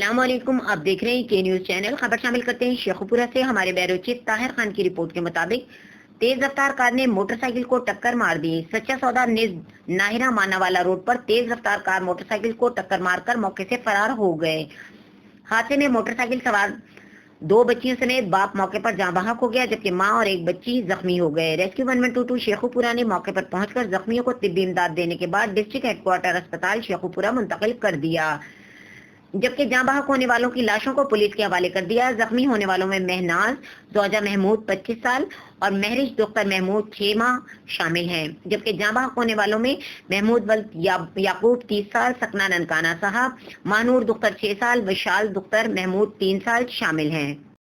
अस्सलाम वालेकुम। आप देख रहे हैं के न्यूज चैनल। खबर शामिल करते हैं शेखुपुरा से। हमारे ब्यूरो चीफ ताहिर खान की रिपोर्ट के मुताबिक तेज रफ्तार कार ने मोटरसाइकिल को टक्कर मार दी। सच्चा सौदा नाहिरा मानावाला रोड पर तेज रफ्तार कार मोटरसाइकिल को टक्कर मारकर मौके से फरार हो गए। हादसे में मोटरसाइकिल सवार 2 बच्चियों समेत बाप मौके पर जाँ बहक हो गया, जबकि मां और एक बच्ची जख्मी हो गए। रेस्क्यू 1122 शेखुपुरा ने मौके पर पहुंचकर जख्मियों को तिब्बी इमदाद देने के बाद डिस्ट्रिक्ट हेडक्वार्टर अस्पताल शेखुपुरा मुंतकिल कर दिया, जबकि जाँ बहक होने वालों की लाशों को पुलिस के हवाले कर दिया। जख्मी होने वालों में महनाज जोजा महमूद 25 साल और महरिश दुख्तर महमूद 6 माह शामिल हैं, जबकि जाँ बहक होने वालों में महमूद वल्द याकूब 30 साल, सकना ननकाना साहब, मानूर दुख्तर 6 साल, विशाल दुख्तर महमूद 3 साल शामिल हैं।